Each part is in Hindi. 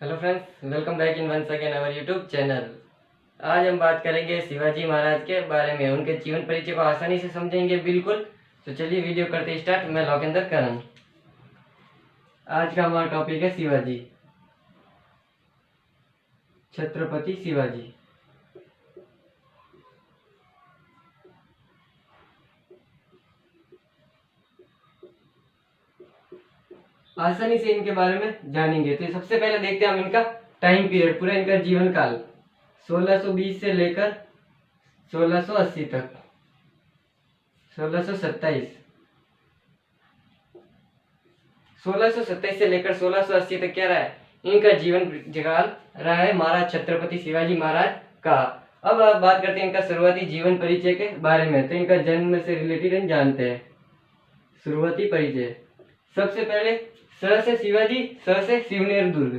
Hello friends, welcome back in once again our YouTube channel. आज हम बात करेंगे शिवाजी महाराज के बारे में। उनके जीवन परिचय को आसानी से समझेंगे बिल्कुल। तो चलिए वीडियो करते स्टार्ट। मैं लोकेंद्र करण। आज का हमारा टॉपिक है शिवाजी, छत्रपति शिवाजी। आसानी से इनके बारे में जानेंगे। तो सबसे पहले देखते हैं हम इनका टाइम पीरियड, पूरा इनका जीवन काल 1620 से लेकर 1680 तक, 1627 1627 से लेकर 1680 तक क्या रहा है इनका जीवन काल रहा है महाराज छत्रपति शिवाजी महाराज का। अब आप बात करते हैं इनका शुरुआती जीवन परिचय के बारे में। तो इनका जन्म से रिलेटेड हम जानते हैं। शुरुआती परिचय, सबसे पहले स से शिवाजी, स से शिवनेर दुर्ग।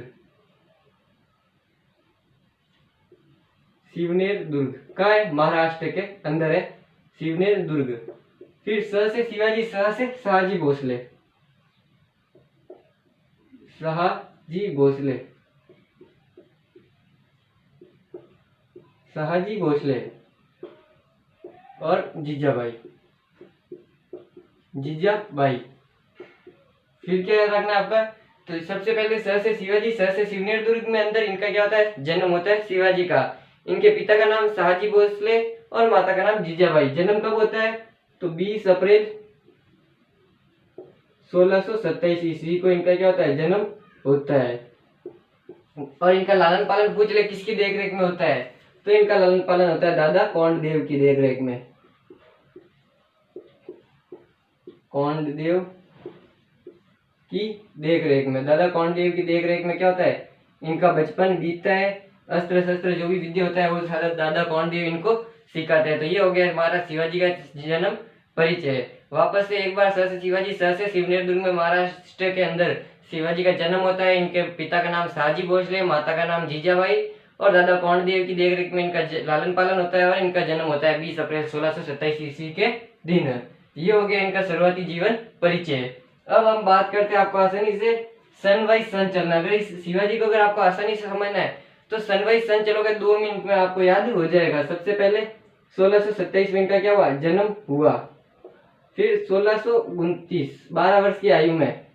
शिवनेर दुर्ग का है, महाराष्ट्र के अंदर है शिवनेर दुर्ग। फिर स से शिवाजी, स से शहाजी भोसले, शहाजी भोसले, शहाजी भोसले और जीजाबाई, जीजाबाई। फिर क्या याद रखना है आपका? तो सबसे पहले स से शिवाजी, स से शिवनेर दुर्ग में अंदर इनका क्या होता है, जन्म होता है शिवाजी का। इनके पिता का नाम शहाजी भोसले और माता का नाम जीजाबाई। जन्म कब होता है? तो 20 अप्रैल 1627 ईस्वी को इनका क्या होता है, जन्म होता है। और इनका लालन पालन पूछ ले किसकी देखरेख में होता है? तो इनका लालन पालन होता है दादा कौंडदेव की देखरेख में। कौंडदेव की देखरेख में, दादा कौंडदेव की देखरेख में क्या होता है, इनका बचपन बीतता है। अस्त्र शस्त्र जो भी विद्या होता है वो सारा दादा कौंडदेव इनको सिखाते हैं। तो ये हो गया हमारा शिवाजी का जन्म परिचय। वापस से एक बार स से शिवाजी, स से शिवनेर दुर्ग में महाराष्ट्र के अंदर शिवाजी का जन्म होता है। इनके पिता का नाम शहाजी भोसले, माता का नाम जीजाबाई और दादा कौंडदेव की देखरेख में इनका लालन पालन होता है। और इनका जन्म होता है 20 अप्रैल 1627 ईस्वी के दिन। ये हो गया इनका शुरुआती जीवन परिचय। अब हम बात करते हैं, आपको आसानी से सन वाइज सन चलना। अगर इस शिवाजी को अगर आपको आसानी से समझना है तो सन वाइज सन चलोगे 2 मिनट में आपको याद हो जाएगा। सबसे पहले 1627 में इनका क्या हुआ, जन्म हुआ। फिर 1629 12 वर्ष की आयु में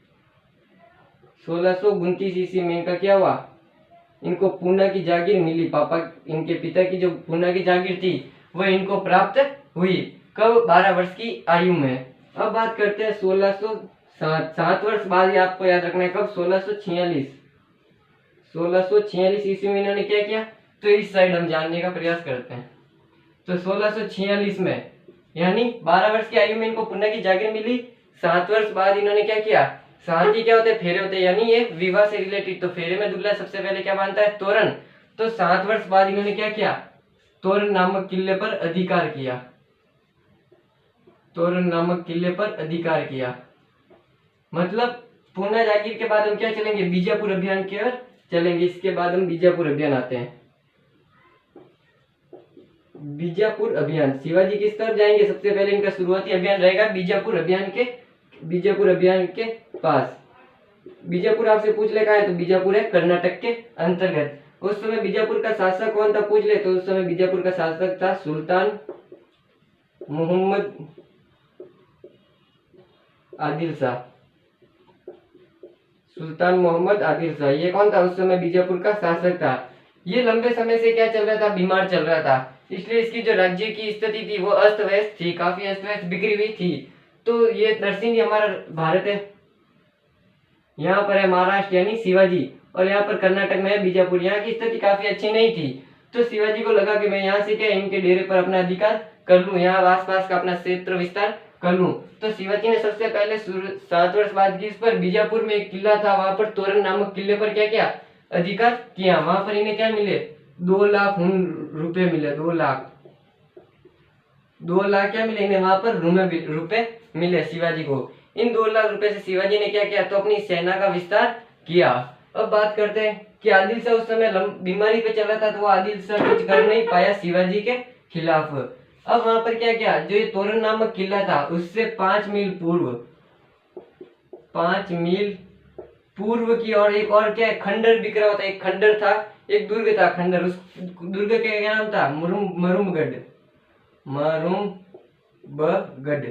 1629 ईस्वी में इनका क्या हुआ, इनको पूना की जागीर मिली। पापा इनके पिता की जो पूना की जागीर थी वो इनको प्राप्त हुई। कब? 12 वर्ष की आयु में। अब बात करते हैं 1607 वर्ष बाद, ही आपको याद रखना है कब, 1646 ईस्वी में इन्होंने क्या किया। तो इस साइड हम जानने का प्रयास करते हैं। तो 1646 में यानी 12 वर्ष की आयु में इनको पुण्य की जागीर मिली। 7 वर्ष बाद इन्होंने क्या किया, साथ ही क्या होते हैं, फेरे होते हैं, यानी ये विवाह से रिलेटेड। तो फेरे में दूल्हा सबसे पहले क्या बांधता है, तोरण। तो 7 वर्ष बाद इन्होंने क्या किया, तोरण नामक किले पर अधिकार किया। तोरण नामक किले पर अधिकार किया मतलब पूना जागीर के बाद हम क्या चलेंगे, बीजापुर अभियान की ओर चलेंगे। इसके बाद हम बीजापुर अभियान आते हैं। बीजापुर अभियान, शिवाजी किस तरफ जाएंगे, सबसे पहले इनका शुरुआती अभियान रहेगा बीजापुर अभियान के पास। बीजापुर आपसे पूछ ले कहा है, तो बीजापुर है कर्नाटक के अंतर्गत। उस समय बीजापुर का शासक कौन था पूछ ले, तो उस समय बीजापुर का शासक था सुल्तान मोहम्मद आदिल शाह। सुल्तान मोहम्मद आदिल शाह, ये कौन था उस समय बीजापुर का शासक था। ये लंबे समय से क्या चल रहा था, बीमार चल रहा था। इसलिए इसकी जो राज्य की स्थिति थी वो अस्त व्यस्त थी, काफी अस्त व्यस्त बिगड़ी हुई थी। तो ये दक्षिणी हमारा भारत है, यहाँ पर है महाराष्ट्र यानी शिवाजी, और यहाँ पर कर्नाटक में है बीजापुर। यहाँ की स्थिति काफी अच्छी नहीं थी। तो शिवाजी को लगा कि मैं यहाँ से क्या इनके डेरे पर अपना अधिकार कर लूं, यहाँ आसपास का अपना क्षेत्र विस्तार कर लूं। तो शिवाजी ने सबसे पहले 7 वर्ष बाद इस पर बीजापुर में एक किला था, वहां पर तोरण नामक किले पर क्या किया, अधिकार किया। वहां पर इन्हें क्या मिले, 2 लाख रुपए मिले। 2 लाख क्या मिले इन्हें, वहां पर रुपए मिले शिवाजी को। इन 2 लाख रुपए से शिवाजी ने क्या किया, तो अपनी सेना का विस्तार किया। अब बात करते हैं कि आदिल शाह उस समय बीमारी पे चल रहा था, तो वो आदिल शाह कुछ कर नहीं पाया शिवाजी के खिलाफ। अब वहां पर क्या किया, जो ये तोरण नामक किला था उससे 5 मील पूर्व की ओर एक और क्या है, खंडर बिखरा हुआ था, एक खंडर था, एक दुर्ग था खंडर, उस दुर्ग का क्या नाम था, मरुमगढ़, मरुमगढ़।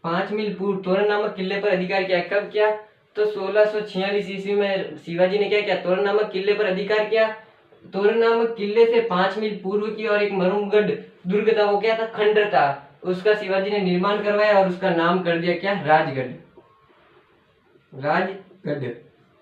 5 मील पूर्व तोरण नामक किले पर अधिकार किया। कब किया? तो 1646 ईस्वी में शिवाजी ने क्या किया, तोरण नामक किले पर अधिकार किया। तोरण नामक किले से 5 मील पूर्व की और एक मरुमगढ़ दुर्ग था, वो क्या था, खंडर था, उसका शिवाजी ने निर्माण करवाया और उसका नाम कर दिया क्या, राजगढ़, राजगढ़।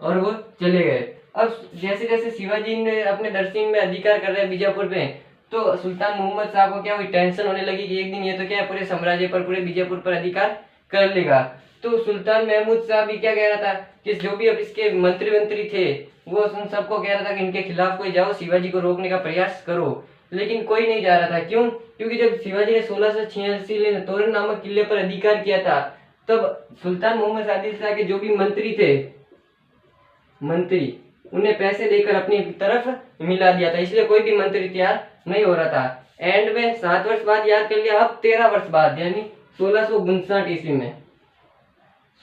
और वो चले गए। अब जैसे जैसे शिवाजी ने अपने दक्षिण में अधिकार कर रहे हैं बीजापुर पे, तो सुल्तान मोहम्मद शाह को क्या हुई, टेंशन होने लगी कि एक दिन ये तो क्या है पूरे साम्राज्य पर, पूरे बीजापुर पर अधिकार कर लेगा। तो सुल्तान महमूद शाह भी क्या कह रहा था कि जो भी अब इसके मंत्री थे वो उन सबको कह रहा था कि इनके खिलाफ कोई जाओ, शिवाजी को रोकने का प्रयास करो, लेकिन कोई नहीं जा रहा था। क्यों? क्योंकि जब शिवाजी ने 1686 में तोरण नामक किले पर अधिकार किया था, तब सुल्तान मोहम्मद आदिल शाह के जो भी मंत्री थे, मंत्री, उन्हें पैसे देकर अपनी तरफ मिला दिया था, इसलिए कोई भी मंत्री तैयार नहीं हो रहा था। एंड में 7 वर्ष बाद, याद कर लिया, अब 13 वर्ष बाद यानी 1659 ईस्वी में,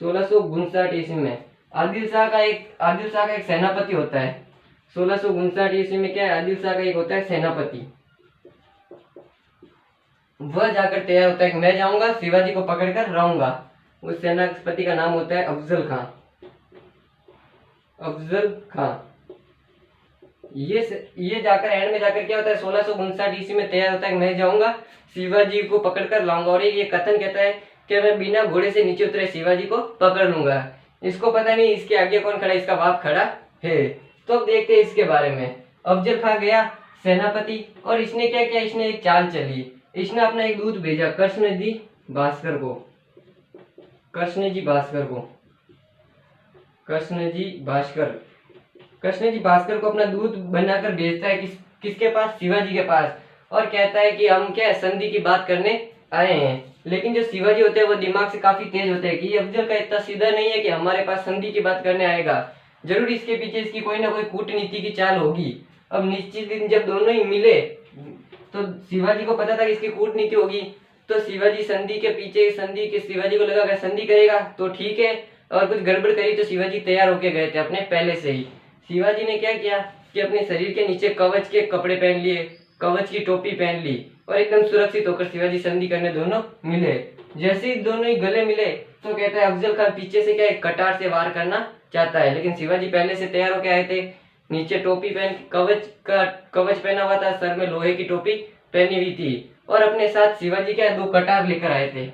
1659 ईस्वी में आदिल शाह का एक सेनापति होता है। 1659 ईस्वी में क्या है, आदिल शाह का एक होता है सेनापति, वह जाकर तैयार होता है कि मैं जाऊंगा, शिवाजी को पकड़कर लाऊंगा। उस सेनापति का नाम होता है अफजल खां, अफजल खां। ये जाकर एंड में जाकर क्या होता है, 1659 ईस्वी में तैयार होता है कि मैं जाऊंगा, शिवाजी को पकड़कर लाऊंगा। और ये कथन कहता है कि मैं बिना घोड़े से नीचे उतरे शिवाजी को पकड़ लूंगा। इसको पता नहीं इसके आगे कौन खड़ा है, इसका बाप खड़ा है। तो अब देखते हैं इसके बारे में। अफजल खां गया सेनापति, और इसने क्या किया, इसने एक चाल चली। इसने अपना एक दूत भेजा कृष्णजी भास्कर को, कृष्णजी भास्कर को, कृष्णजी भास्कर को अपना दूत बनाकर भेजता है किसके पास, शिवाजी के पास, और कहता है कि हम क्या संधि की बात करने आए हैं। लेकिन जो शिवाजी होते हैं वो दिमाग से काफी तेज होते हैं कि ये अफजल का इतना सीधा नहीं है कि हमारे पास संधि की बात करने आएगा, जरूर इसके पीछे इसकी कोई ना कोई कूटनीति की चाल होगी। अब निश्चित दिन जब दोनों ही मिले तो शिवाजी को पता था कि इसकी कूटनीति होगी, तो शिवाजी संधि के पीछे, शिवाजी को लगा अगर संधि करेगा तो ठीक है, और कुछ गड़बड़ करी तो शिवाजी तैयार होके गए थे अपने पहले से ही। शिवाजी ने क्या किया कि अपने शरीर के नीचे कवच के कपड़े पहन लिए, कवच की टोपी पहन ली, और एकदम सुरक्षित होकर शिवाजी संधि करने दोनों मिले। जैसे ही दोनों ही गले मिले तो कहता है अफजल खान पीछे से क्या एक कटार से वार करना चाहता है, लेकिन शिवाजी पहले से तैयार होके आए थे, नीचे टोपी पहन, कवच पहना हुआ था, सर में लोहे की टोपी पहनी हुई थी, और अपने साथ शिवाजी क्या 2 कटार लेकर आए थे,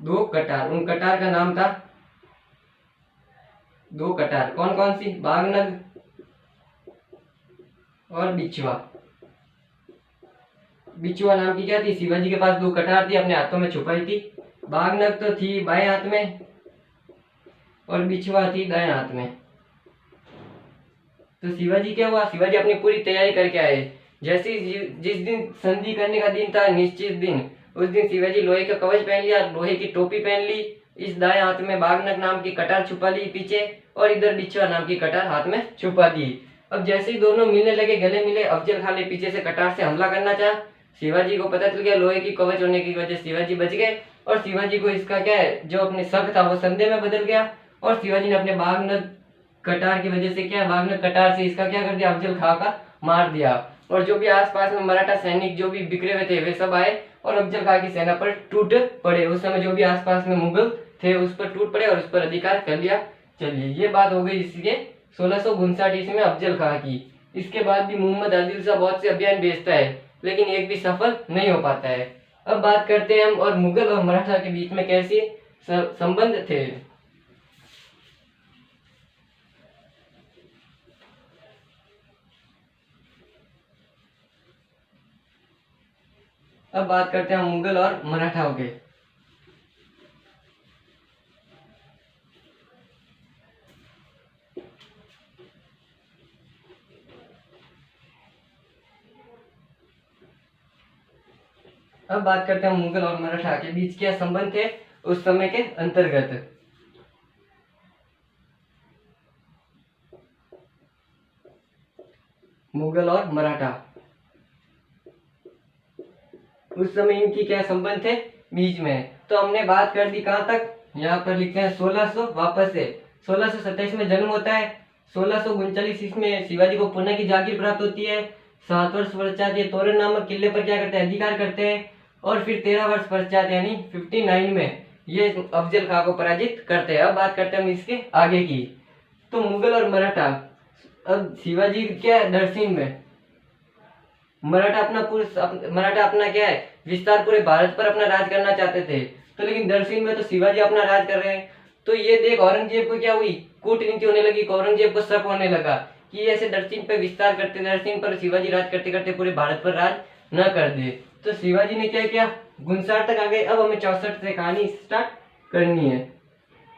2 कटार। उन कटार का नाम था 2 कटार, कौन कौन सी, बागनग और बिछुआ। बिछुआ नाम की क्या थी, शिवाजी के पास 2 कटार थी, अपने हाथों में छुपाई थी। बागनग तो थी बाएं हाथ में और बिछुआ थी दाएं हाथ में। तो शिवाजी क्या हुआ, शिवाजी अपनी पूरी तैयारी करके आए। जैसे जिस दिन संधि करने का दिन था, निश्चित दिन, उस दिन शिवाजी लोहे का कवच पहन लिया, लोहे की टोपी पहन ली, इस दाएं हाथ में बागनग नाम की कटार छुपा ली पीछे, और इधर बिछुआ नाम की कटार हाथ में छुपा दी। अब जैसे ही दोनों मिलने लगे, गले मिले, अफजल खान ने पीछे से कटार से हमला करना चाहा, शिवाजी को पता चल गया, लोहे की कवच होने की वजह से शिवाजी बच गए, और शिवाजी को इसका क्या है, जो अपने शक था वो संदेह में बदल गया, और शिवाजी ने अपने बागनग कटार की वजह से क्या, बागनग कटार से इसका क्या कर दिया, अफजल खां का मार दिया। और जो भी आसपास में मराठा सैनिक जो भी बिखरे हुए थे वे सब आए और अफजल खां की सेना पर टूट पड़े। उस समय जो भी आसपास में मुगल थे उस पर टूट पड़े और उस पर अधिकार कर लिया। चलिए, ये बात हो गई इसके 1659 ईस्वी में अफजल खां की। इसके बाद भी मोहम्मद आदिल शाह बहुत से अभियान भेजता है, लेकिन एक भी सफल नहीं हो पाता है। अब बात करते हैं हम और मुगल और मराठा के बीच में कैसे संबंध थे। अब बात करते हैं मुगल और मराठाओं के। अब बात करते हैं मुगल और मराठा के बीच क्या संबंध थे उस समय के अंतर्गत। मुगल और मराठा, उस समय इनकी क्या संबंध थे बीच में। तो हमने बात कर दी कहां तक, यहाँ पर लिखते हैं 1600, वापस से 1627 में जन्म होता है। 1639 इसमें शिवाजी को पुणे की जागीर प्राप्त होती है। 7 वर्ष पश्चात ये तोरण नामक किले पर क्या करते हैं, अधिकार करते हैं। और फिर 13 वर्ष पश्चात यानी 59 में ये अफजल खां को पराजित करते हैं। अब बात करते हैं हम इसके आगे की। तो मुगल और मराठा, अब शिवाजी क्या है, दक्षिण में, मराठा अपना क्या है, विस्तार पूरे भारत पर अपना राज करना चाहते थे। तो लेकिन दक्षिण में तो शिवाजी अपना राज कर रहे हैं। तो ये देख औरंगजेब को क्या हुई, कूटनीति होने लगी। औरंगजेब को शक होने लगा कि ऐसे दक्षिण पे विस्तार करते, दक्षिण पर शिवाजी राज करते करते पूरे भारत पर राज न कर दे। तो शिवाजी ने क्या किया, गुंसार तक आ गए। अब हमें 64 से कहानी स्टार्ट करनी है,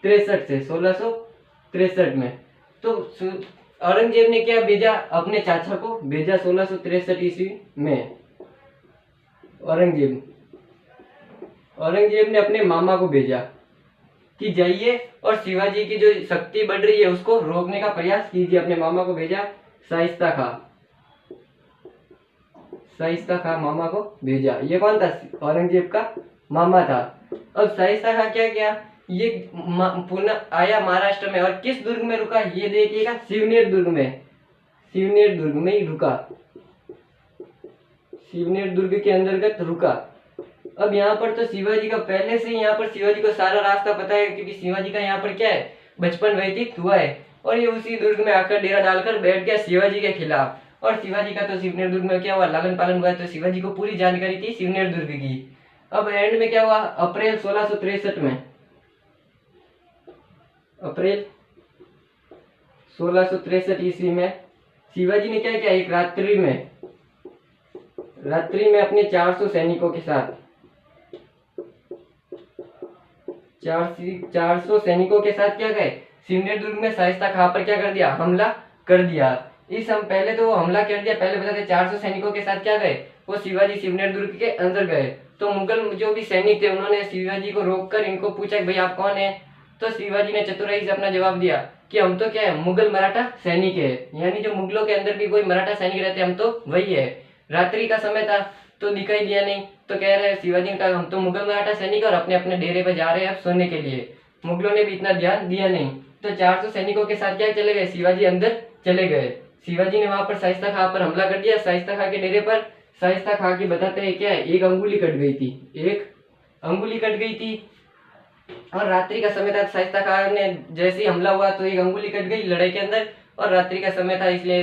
63 से, 1663 में। तो औरंगजेब ने क्या भेजा, अपने चाचा को भेजा 1663 ईस्वी में। औरंगजेब ने अपने मामा को भेजा कि जाइए और शिवाजी की जो शक्ति बढ़ रही है उसको रोकने का प्रयास कीजिए। अपने मामा को भेजा, शाइस्ता खां मामा को भेजा। ये कौन था, औरंगजेब का मामा था। अब शाइस्ता खां क्या किया, ये पुनः आया महाराष्ट्र में। और किस दुर्ग में रुका, ये देखिएगा, शिवनेर दुर्ग में ही रुका, शिवनेर दुर्ग के अंतर्गत रुका। अब यहाँ पर तो शिवाजी का पहले से यहाँ पर शिवाजी को सारा रास्ता पता है, क्योंकि शिवाजी का यहाँ पर क्या है, बचपन व्यतीत हुआ है। और ये उसी दुर्ग में आकर डेरा डालकर बैठ गया शिवाजी के खिलाफ। और शिवाजी का तो शिवनेर दुर्ग में क्या हुआ, लालन पालन हुआ है। तो शिवाजी को पूरी जानकारी थी शिवनेर दुर्ग की। अब एंड में क्या हुआ, अप्रैल 1663 में, अप्रैल 1663 ईस्वी में शिवाजी ने क्या किया, एक रात्रि में अपने 400 सैनिकों के साथ 400 सैनिकों के साथ क्या गए, शिवनेर दुर्ग में शाइस्ता खां पर क्या कर दिया, हमला कर दिया। हम पहले तो वो हमला कर दिया, पहले बताते 400 सैनिकों के साथ क्या गए, वो शिवाजी शिवनेर दुर्ग के अंदर गए। तो मुगल जो भी सैनिक थे उन्होंने शिवाजी को रोककर इनको पूछा कि भाई आप कौन है। तो शिवाजी ने चतुराई से अपना जवाब दिया कि हम तो क्या है, मुगल मराठा सैनिक है। यानी जो मुगलों के अंदर भी कोई मराठा सैनिक रहते हम तो वही है। रात्रि का समय था तो दिखाई दिया नहीं, तो कह रहे शिवाजी ने कहा हम तो मुगल मराठा सैनिक और अपने अपने डेरे पे जा रहे हैं अब सोने के लिए। मुगलों ने भी इतना ध्यान दिया नहीं। तो 400 सैनिकों के साथ क्या चले गए, शिवाजी अंदर चले गए। शिवाजी ने वहां पर शाइस्ता खां पर हमला कर दिया, शाइस्ता खां के डेरे पर। शाइस्ता खां की बताते हैं क्या है, एक अंगुली कट गई थी। और रात्रि का समय था, शाइस्ता खां ने जैसे ही हमला हुआ तो एक अंगुली कट गई लड़ाई के अंदर। और रात्रि का समय था इसलिए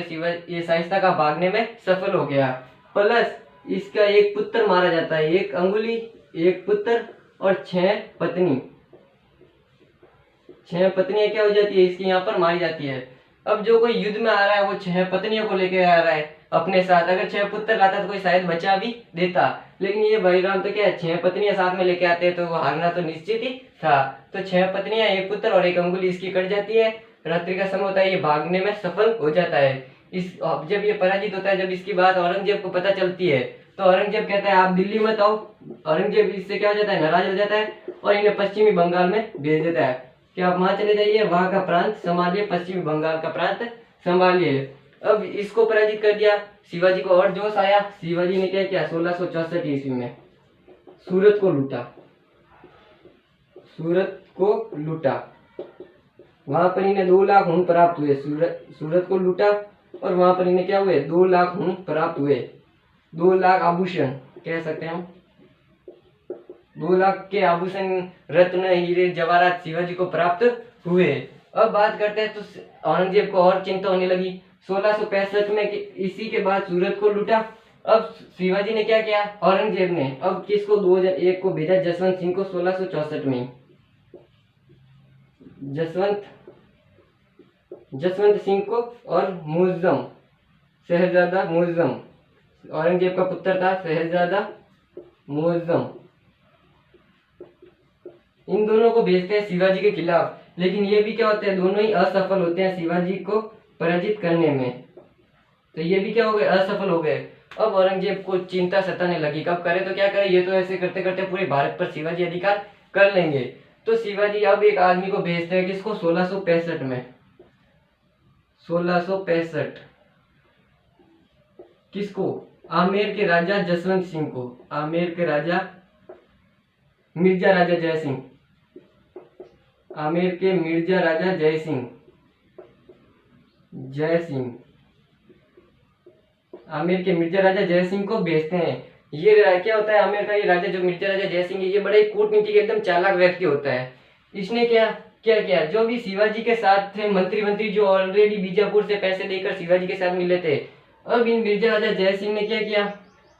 ये शाइस्ता खां भागने में सफल हो गया। प्लस इसका एक पुत्र मारा जाता है, एक अंगुली, एक पुत्र और 6 पत्नी। 6 पत्नियां क्या हो जाती है, इसकी यहाँ पर मारी जाती है। अब जो कोई युद्ध में आ रहा है वो 6 पत्नियों को लेकर आ रहा है अपने साथ। अगर 6 पुत्र लाता तो कोई शायद बचा भी देता, लेकिन ये बलराम तो क्या है, 6 पत्नियां साथ में लेके आते हैं तो वो हारना तो निश्चित ही था। तो 6 पत्नियां, एक पुत्र और एक अंगुली इसकी कट जाती है। रात्रि का समय होता है, ये भागने में सफल हो जाता है। जब ये पराजित होता है, जब इसकी बात औरंगजेब को पता चलती है तो औरंगजेब कहता है आप दिल्ली मत आओ। औरंगजेब इससे क्या हो जाता है, नाराज हो जाता है और इन्हें पश्चिमी बंगाल में भेज देता है कि आप वहां चले जाइए, वहां का प्रांत संभालिए, पश्चिमी बंगाल का प्रांत संभालिए। अब इसको पराजित कर दिया शिवाजी को और जोश आया। शिवाजी ने क्या किया, 1664 ईस्वी में सूरत को लूटा। वहां पर इन्हें 2 लाख ऊँट प्राप्त हुए। सूरत को लूटा और वहां पर इन्हें क्या हुए, 2 लाख ऊँट प्राप्त हुए। 2 लाख आभूषण कह सकते हैं हम, 2 लाख के आभूषण, रत्न, हीरे जवाहरात शिवाजी को प्राप्त हुए। अब बात करते हैं तो औरंगजेब को और चिंता होने लगी। 1665 में इसी के बाद सूरत को लूटा। अब शिवाजी ने क्या किया, औरंगजेब ने अब किसको 2001 को भेजा, जसवंत सिंह को। 1664 में जसवंत सिंह को और मुअज्जम, शहजादा मुअज्जम, औरंगजेब का पुत्र था शहजादा मुअज्जम, इन दोनों को भेजते हैं शिवाजी के खिलाफ। लेकिन ये भी क्या होते हैं, दोनों ही असफल होते हैं शिवाजी को पराजित करने में। तो ये भी क्या हो गए, असफल हो गए। अब औरंगजेब को चिंता सताने लगी, कब करे तो क्या करे, ये तो ऐसे करते करते पूरे भारत पर शिवाजी अधिकार कर लेंगे। तो शिवाजी अब एक आदमी को भेजते हैं, किसको, 1665 में, 1665 किसको, आमेर के राजा जसवंत सिंह को, आमेर के राजा मिर्जा राजा जय सिंह, आमेर के मिर्जा राजा जय सिंह आमेर के मिर्जा राजा जय सिंह को भेजते हैं। ये क्या होता है, आमेर का ये राजा जो मिर्जा राजा जय सिंह है, ये बड़ा ही कूटनीतिक एकदम चालाक व्यक्ति होता है। इसने क्या क्या किया, जो भी शिवाजी के साथ थे मंत्री जो ऑलरेडी बीजापुर से पैसे लेकर शिवाजी के साथ मिले थे, अब इन मिर्जा राजा जय सिंह ने क्या किया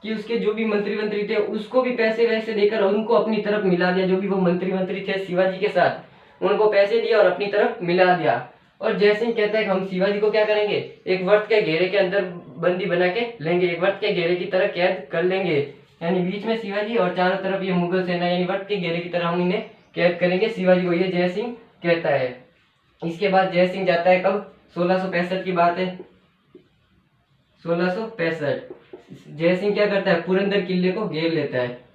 कि उसके जो भी मंत्री थे उसको भी पैसे वैसे देकर उनको अपनी तरफ मिला दिया। जो भी वो मंत्री थे शिवाजी के साथ, उनको पैसे दिया और अपनी तरफ मिला दिया। और जय सिंह कहता है कि हम शिवाजी को क्या करेंगे, एक वर्त के घेरे के अंदर बंदी बना के लेंगे, एक वर्त के घेरे की तरह कैद कर लेंगे, यानी बीच में शिवाजी और चारों तरफ ये मुगल सेना, यानी वर्त के घेरे की तरह हम इन्हें कैद करेंगे शिवाजी को, ये जय सिंह कहता है। इसके बाद जय सिंह जाता है, कब 1665 की बात है, 1665 जय सिंह क्या करता है, पुरंदर किले को घेर लेता है।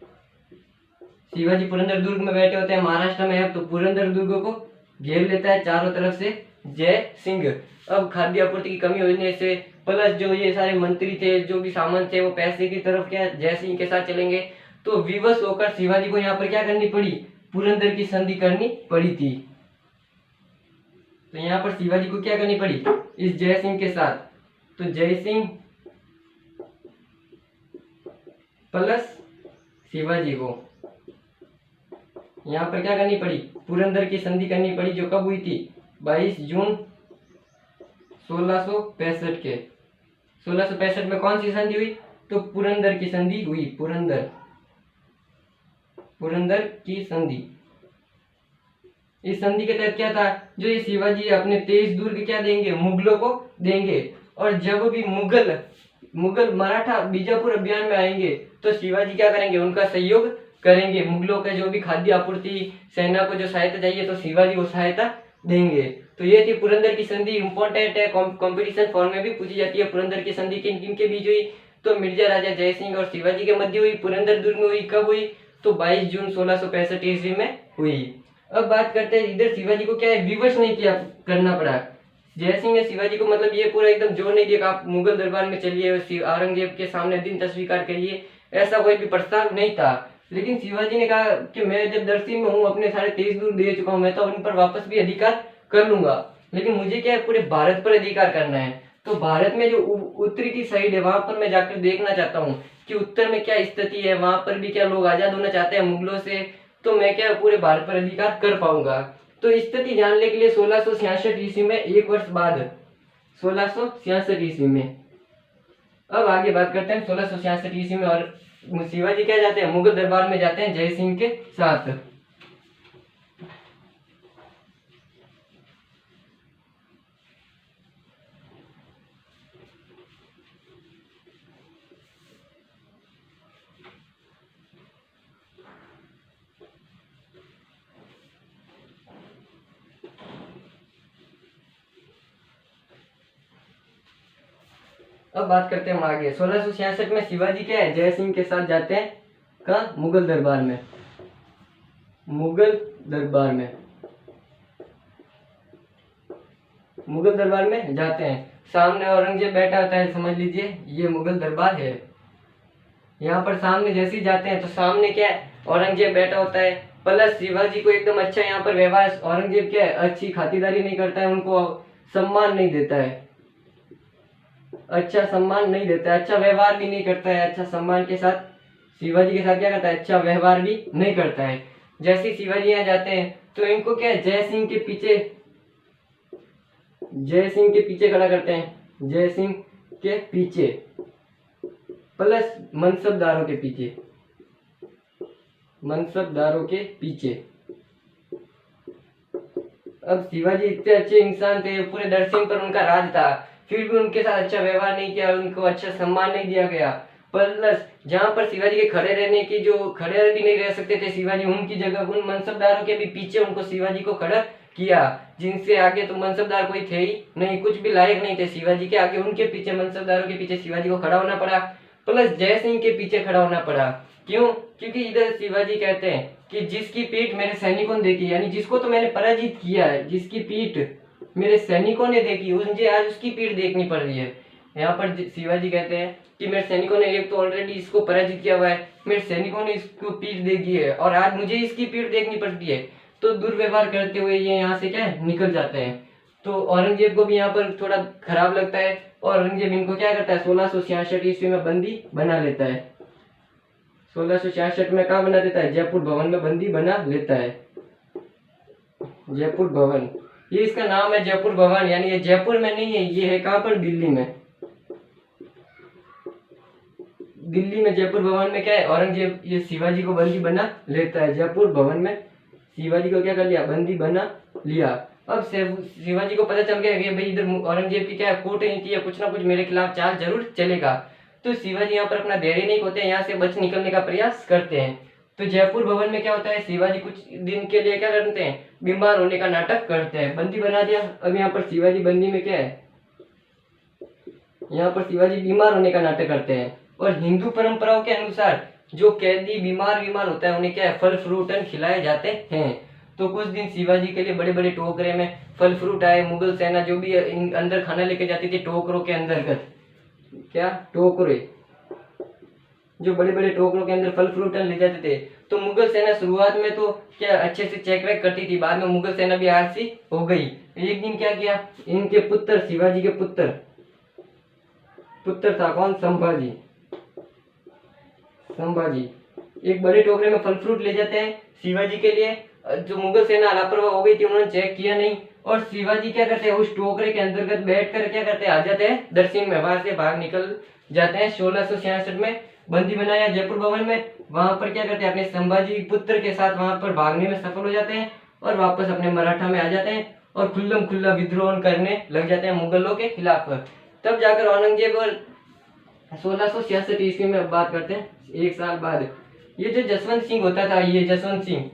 शिवाजी पुरंदर दुर्ग में बैठे होते हैं, महाराष्ट्र में है, तो पुरंदर दुर्ग को घेर लेता है चारों तरफ से जय सिंह। अब खाद्य आपूर्ति की कमी होने से प्लस जो ये सारे मंत्री थे, जो भी सामान थे, वो पैसे की तरफ क्या जय सिंह के साथ चलेंगे, तो विवश होकर शिवाजी को यहाँ पर क्या करनी पड़ी, पुरंदर की संधि करनी पड़ी थी। तो यहाँ पर शिवाजी को क्या करनी पड़ी इस जय सिंह के साथ, तो जय सिंह प्लस शिवाजी को यहाँ पर क्या करनी पड़ी, पुरंदर की संधि करनी पड़ी, जो कब हुई थी 22 जून 1665 के। 1665 में कौन सी संधि हुई, तो पुरंदर की संधि हुई, पुरंदर की संधि। इस संधि के तहत क्या था, जो ये शिवाजी अपने 23 दुर्ग क्या देंगे, मुगलों को देंगे, और जब भी मुगल मराठा बीजापुर अभियान में आएंगे तो शिवाजी क्या करेंगे, उनका सहयोग करेंगे। मुगलों का जो भी खाद्य आपूर्ति, सेना को जो सहायता चाहिए, तो शिवाजी वो सहायता देंगे। तो ये थी पुरंदर की संधि, इंपॉर्टेंट है, कंपटीशन फॉर्म में भी पूछी जाती है। पुरंदर की संधि किन किन के बीच हुई, तो मिर्जा राजा जय सिंह और शिवाजी के मध्य हुई, पुरंदर दुर्ग में हुई। कब हुई, तो 22 जून 1665 ईस्वी में हुई। अब बात करते हैं, इधर शिवाजी को क्या है, विवश नहीं किया करना पड़ा। जय सिंह ने शिवाजी को मतलब ये पूरा एकदम जोर नहीं दिया कि आप मुगल दरबार में चलिए, औरंगजेब के सामने दिन स्वीकार करिए, ऐसा कोई भी प्रस्ताव नहीं था। लेकिन शिवाजी ने कहा कि मैं जब दरसी में हूँ, अपने सारे 23 दुर्ग दे चुका हूँ, मैं तो उन पर वापस भी अधिकार कर लूंगा, लेकिन मुझे क्या है, पूरे भारत पर अधिकार करना है। तो भारत में जो उत्तरी की साइड है, वहां पर मैं जाकर देखना चाहता हूँ कि उत्तर में क्या स्थिति है, वहां पर भी क्या लोग आजाद होना चाहते हैं मुगलों से, तो मैं क्या पूरे भारत पर अधिकार कर पाऊंगा। तो स्थिति जानने के लिए 1666 ईस्वी में, एक वर्ष बाद 1666 ईस्वी में, अब आगे बात करते हैं 1666 ईस्वी में, और शिवाजी क्या जाते हैं, मुगल दरबार में जाते हैं जय सिंह के साथ। अब बात करते हैं हम आगे। 1666 में शिवाजी क्या है, जय सिंह के साथ जाते हैं कहाँ, मुगल दरबार में। मुगल दरबार में जाते हैं, सामने औरंगजेब बैठा होता है, समझ लीजिए ये मुगल दरबार है। यहाँ पर सामने जैसे ही जाते हैं तो सामने क्या है, औरंगजेब बैठा होता है, प्लस शिवाजी को एकदम अच्छा यहाँ पर व्यवहार, औरंगजेब क्या है, अच्छी खातिरदारी नहीं करता है, उनको सम्मान नहीं देता है, अच्छा सम्मान नहीं देता है, अच्छा व्यवहार भी नहीं करता है, अच्छा सम्मान के साथ शिवाजी के साथ क्या करता है, अच्छा व्यवहार भी नहीं करता है। जैसे शिवाजी यहाँ जाते हैं तो इनको क्या है, जय सिंह के पीछे खड़ा करते हैं, जय सिंह के पीछे प्लस मनसबदारों के पीछे। अब शिवाजी इतने अच्छे इंसान थे, पूरे दरसिंह पर उनका राज था, फिर भी उनके साथ अच्छा व्यवहार नहीं किया, उनको अच्छा सम्मान नहीं दिया गया। प्लस जहाँ पर शिवाजी के खड़े रहने की, जो खड़े भी नहीं रह सकते थे शिवाजी, उनकी जगह उन मनसबदारों के भी पीछे उनको शिवाजी को खड़ा किया, जिनसे आगे तो मनसबदार कोई थे ही नहीं, कुछ भी लायक नहीं थे शिवाजी के आगे, उनके पीछे मनसबदारों के पीछे शिवाजी को खड़ा होना पड़ा, प्लस जय सिंह के पीछे खड़ा होना पड़ा। क्यों, क्योंकि इधर शिवाजी कहते हैं कि जिसकी पीठ मेरे सैनिकों ने देखी, यानी जिसको तो मैंने पराजित किया है, जिसकी पीठ मेरे सैनिकों ने देखी, मुझे आज उसकी पीठ देखनी पड़ रही है। यहाँ पर शिवाजी कहते हैं कि मेरे सैनिकों ने एक तो ऑलरेडी इसको पराजित किया हुआ है, मेरे सैनिकों ने इसको पीठ देखी है, और आज मुझे इसकी पीठ देखनी पड़ती है। तो दुर्व्यवहार करते हुए ये यहाँ से क्या है निकल जाते हैं। तो औरंगजेब को भी यहाँ पर थोड़ा खराब लगता है और औरंगजेब इनको क्या करता है 1666 ईस्वी में बंदी बना लेता है। 1666 में कहाँ बना देता है, जयपुर भवन में बंदी बना लेता है। जयपुर भवन, ये इसका नाम है जयपुर भवन, यानी ये जयपुर में नहीं है, ये है कहाँ पर, दिल्ली में। दिल्ली में जयपुर भवन में क्या है, औरंगजेब ये शिवाजी को बंदी बना लेता है। जयपुर भवन में शिवाजी को क्या कर लिया, बंदी बना लिया। अब शिवाजी को पता चल गया कि भाई इधर औरंगजेब की क्या है कूटनीति है, कुछ ना कुछ मेरे खिलाफ चाल जरूर चलेगा। तो शिवाजी यहाँ पर अपना धैर्य नहीं खोते, यहाँ से बच निकलने का प्रयास करते हैं। तो जयपुर भवन में क्या होता है, शिवाजी कुछ दिन के लिए क्या करते हैं, बीमार होने का नाटक करते हैं, बंदी बना दिया। अब यहाँ पर शिवाजी बंदी में क्या है, यहाँ पर शिवाजी बीमार होने का नाटक करते हैं। और हिंदू परंपराओं के अनुसार जो कैदी बीमार होता है उन्हें क्या है, फल फ्रूट खिलाए जाते हैं। तो कुछ दिन शिवाजी के लिए बड़े बड़े टोकरे में फल फ्रूट आए। मुगल सेना जो भी अंदर खाना लेके जाती थी टोकरों के अंतर्गत, क्या टोकरे, जो बड़े बड़े टोकरों के अंदर फल फ्रूट ले जाते थे। तो मुगल सेना शुरुआत में तो क्या अच्छे से चेक वेक करती थी, बाद में मुगल सेना भी आलसी हो गई। एक दिन क्या किया, इनके पुत्र, शिवाजी के पुत्र था कौन, संभाजी। एक बड़े टोकरे में फल फ्रूट ले जाते हैं शिवाजी के लिए। जो मुगल सेना लापरवाह हो गई थी, उन्होंने चेक किया नहीं, और शिवाजी क्या करते हैं, उस टोकरे के अंतर्गत बैठकर क्या करते हैं, आ जाते हैं दरसिंह में, वहां से भाग निकल जाते हैं। 1666 में बंदी बनाया जयपुर भवन में, वहां पर क्या करते हैं, अपने संभाजी पुत्र के साथ वहां पर भागने में सफल हो जाते हैं और वापस अपने मराठा में आ जाते हैं और खुल्लम खुल्ला विद्रोह करने लग जाते हैं मुगलों के खिलाफ। तब जाकर औरंगजेब और 1666 ईस्वी में बात करते हैं, एक साल बाद, ये जो जसवंत सिंह होता था, ये जसवंत सिंह,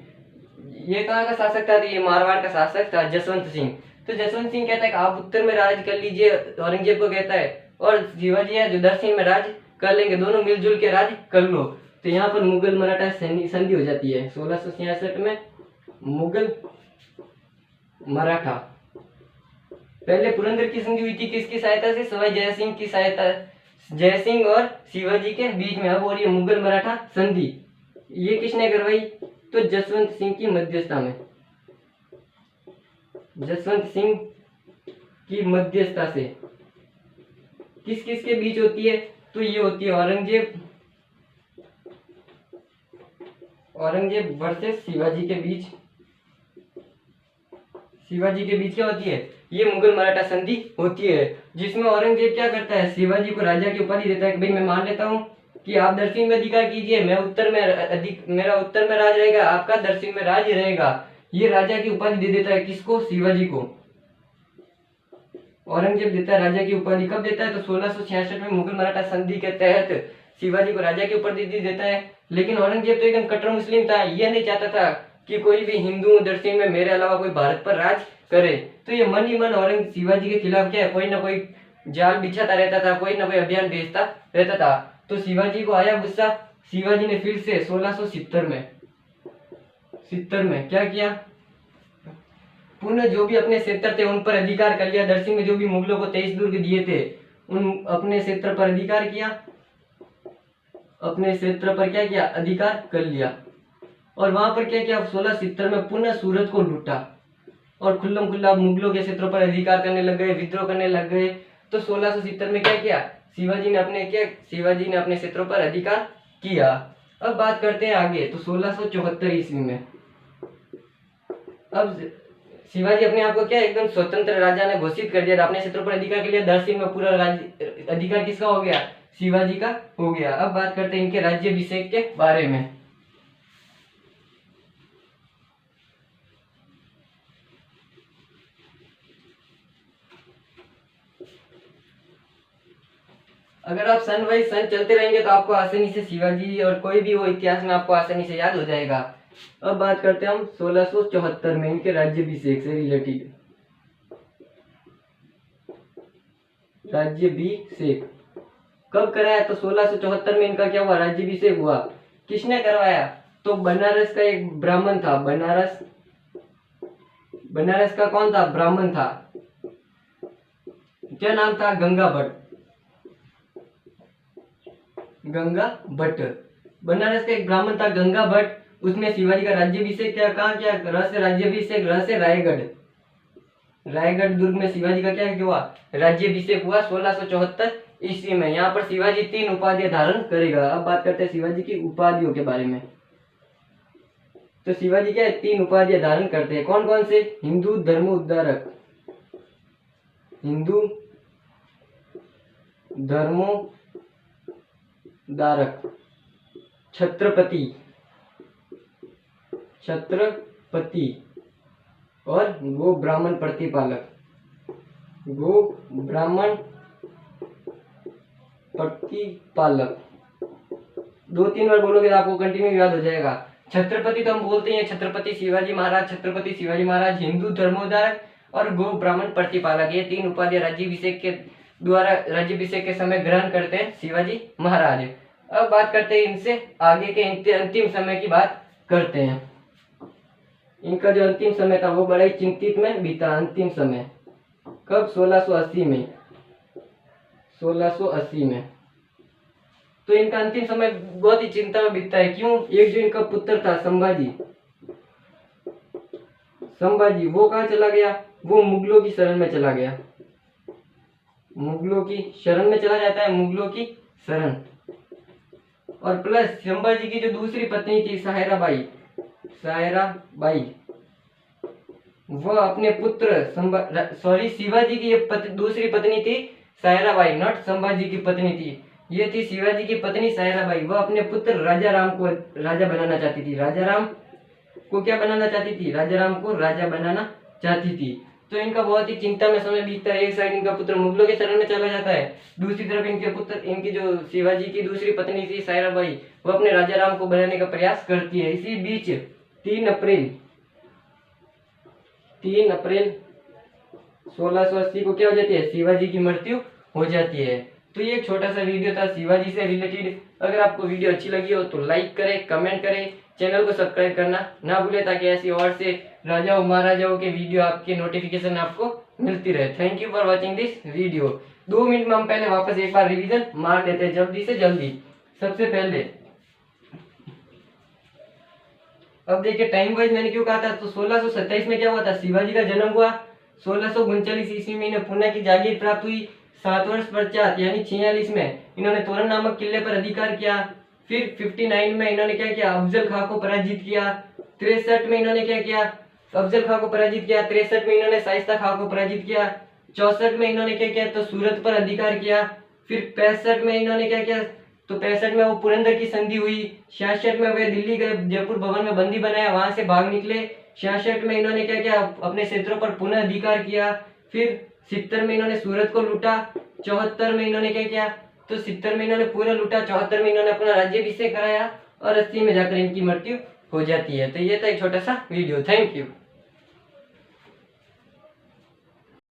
ये कहाँ का शासक था, ये मारवाड़ का शासक था जसवंत सिंह। तो जसवंत सिंह कहता है कि आप उत्तर में राज कर लीजिए, औरंगजेब को कहता है, और शिवाजी है जो दक्षिण में राज कर लेंगे, दोनों मिलजुल के राज कर लो। तो यहाँ पर मुगल मराठा संधि हो जाती है 1666 में। मुगल मराठा, पहले पुरंदर की संधि हुई थी किसकी सहायता से, सवाई जयसिंह की सहायता, जयसिंह और शिवाजी के बीच में। अब हो रही है मुगल मराठा संधि, ये किसने करवाई, तो जसवंत सिंह की मध्यस्थता में, जसवंत सिंह की मध्यस्थता से। किस किस के बीच होती है, तो ये होती है औरंगजेब वर्सेस शिवाजी के बीच। शिवाजी के बीच क्या होती है, ये मुगल मराठा संधि होती है, जिसमें औरंगजेब क्या करता है, शिवाजी को राजा की उपाधि देता है कि भाई मैं मान लेता हूँ कि आप दक्षिण में अधिकार कीजिए, मैं उत्तर में मेरा उत्तर में राज रहेगा, आपका दक्षिण में राज रहेगा। ये राजा की उपाधि दे देता है किसको, शिवाजी को। औरंगजेब देता है राजा की उपाधि, कब देता है, तो 1666 में मुगल मराठा संधि के तहत शिवाजी को राजा की उपाधि देता है। लेकिन औरंगजेब तो एकदम कट्टर मुस्लिम था, ये नहीं चाहता था कि कोई भी हिंदू दक्षिण में मेरे अलावा कोई भारत पर राज करे। तो ये मन ही मन औरंगजेब शिवाजी के खिलाफ क्या है, कोई ना कोई जाल बिछाता रहता था, कोई ना कोई अभियान भेजता रहता था। तो शिवाजी को आया गुस्सा, शिवाजी ने फिर से 1670 में क्या किया, पुनः जो भी अपने क्षेत्र थे उन पर अधिकार कर लिया। दक्षिण में जो भी मुगलों को 23 दुर्ग दिए थे, उन अपने क्षेत्र पर अधिकार किया, अपने क्षेत्र पर क्या किया, अधिकार कर लिया। और वहां पर क्या किया, 1670 में पुनः सूरत को लूटा और खुल्लम खुल्ला मुगलों के क्षेत्रों पर अधिकार करने लग गए, विद्रोह करने लग गए। तो 1670 में क्या किया, शिवाजी ने अपने क्षेत्रों पर अधिकार किया। अब बात करते हैं आगे, तो 1674 ईस्वी में अब शिवाजी अपने आप को क्या एकदम स्वतंत्र राजा ने घोषित कर दिया, अपने क्षेत्रों पर अधिकार के लिए। दक्षिण में पूरा राज्य अधिकार किसका हो गया, शिवाजी का हो गया। अब बात करते हैं इनके राज्याभिषेक के बारे में। अगर आप सन बाई सन चलते रहेंगे तो आपको आसानी से शिवाजी और कोई भी वो इतिहास में आपको आसानी से याद हो जाएगा। अब बात करते हैं हम 1674 में इनके राज्याभिषेक से रिलेटेड। राज्याभिषेक कब कराया, तो 1674 में इनका क्या हुआ, राज्याभिषेक हुआ। किसने करवाया, तो बनारस का एक ब्राह्मण था, बनारस का कौन था, ब्राह्मण था, क्या नाम था, गंगा भट्ट। बनारस का एक ब्राह्मण था गंगा भट्ट, उसमें शिवाजी का राज्याभिषेक क्या कहाँ क्या रहस्य राज्याभिषेक रहस्य रायगढ़ रायगढ़ दुर्ग में शिवाजी का क्या हुआ राज्याभिषेक हुआ 1674 ईस्वी में। यहाँ पर शिवाजी 3 उपाधियां धारण करेगा। अब बात करते हैं शिवाजी की उपाधियों के बारे में। तो शिवाजी क्या है 3 उपाधियां धारण करते हैं। कौन कौन से? हिंदू धर्मोद्धारक, हिंदू धर्मोद्धारक, छत्रपति, छत्रपति और गो ब्राह्मण प्रतिपालक, गो ब्राह्मण प्रतिपालक। 2-3 बार बोलोगे तो आपको कंटिन्यू याद हो जाएगा। छत्रपति तो हम बोलते हैं छत्रपति शिवाजी महाराज, छत्रपति शिवाजी महाराज, हिंदू धर्मोद्धारक और गो ब्राह्मण प्रतिपालक। ये 3 उपाधियां राज्याभिषेक के द्वारा राज्याभिषेक के समय ग्रहण करते हैं शिवाजी महाराज। अब बात करते हैं इनसे आगे के अंतिम समय की बात करते हैं। इनका जो अंतिम समय था वो बड़ा ही चिंतित में बीता। अंतिम समय कब? 1680 में, 1680 में। तो इनका अंतिम समय बहुत ही चिंता में बीतता है। क्यों? एक जो इनका पुत्र था संभाजी, संभाजी वो कहाँ चला गया? वो मुगलों की शरण में चला गया। मुगलों की शरण में चला जाता है, मुगलों की शरण। और प्लस संभाजी की जो दूसरी पत्नी थी सायराबाई, सायराबाई वह अपने पुत्र शिवाजी की दूसरी पत्नी थी सायराबाई, नॉट संभाजी की पत्नी थी। ये थी शिवाजी की पत्नी सायराबाई। वह अपने पुत्र राजा राम को राजा बनाना चाहती थी। राजा राम को क्या बनाना चाहती थी? राजा राम को राजा बनाना चाहती थी। तो इनका बहुत ही चिंता में समय बीतता है। एक साइड इनका पुत्र मुगलों के शरण में चला जाता है, दूसरी तरफ इनके पुत्र, इनकी जो शिवाजी की दूसरी पत्नी थी सायराबाई, वो अपने राजा राम को बनाने का प्रयास करती है। इसी बीच 3 अप्रैल 1680 को क्या हो जाती है? शिवाजी की मृत्यु हो जाती है। तो ये एक छोटा सा वीडियो था शिवाजी से रिलेटेड। अगर आपको वीडियो अच्छी लगी हो तो लाइक करें, कमेंट करें, चैनल को सब्सक्राइब करना ना भूले, ताकि ऐसी और से राजाओं महाराजाओं के वीडियो आपके नोटिफिकेशन आपको मिलती रहे। Thank you for watching this video. 2 minute में हम पहले वापस एक बार रिवीजन मार लेते हैं जल्दी से जल्दी। सबसे पहले अब देखिए टाइम वाइज मैंने क्यों कहा था, तो 1627 में क्या हुआ था? शिवाजी का जन्म हुआ। 1639 ईस्वी में इन्हें पुणे की जागीर प्राप्त हुई। 7 वर्ष पश्चात यानी 46 में इन्होंने तोरण नामक किले पर अधिकार किया। फिर 59 में इन्होंने क्या किया? अफजल खां को पराजित किया। 63 में इन्होंने क्या किया? अफजल खां को पराजित किया। 63 में इन्होंने शाइस्ता खां को पराजित किया। 64 में इन्होंने क्या किया? तो सूरत पर अधिकार किया। फिर 65 में इन्होंने क्या किया? तो 65 में वो पुरंदर की संधि हुई। 66 में वे दिल्ली गए, जयपुर भवन में बंदी बनाया, वहां से भाग निकले। 66 में इन्होंने क्या किया? अपने क्षेत्रों पर पुनः अधिकार किया। फिर 70 में इन्होंने सूरत को लूटा। 74 में इन्होंने क्या किया? तो 70 में इन्होंने पूरा लूटा। 74 में इन्होंने अपना राज्याभिषेक कराया और 80 में जाकर इनकी मृत्यु हो जाती है। तो ये था एक छोटा सा वीडियो। Thank you.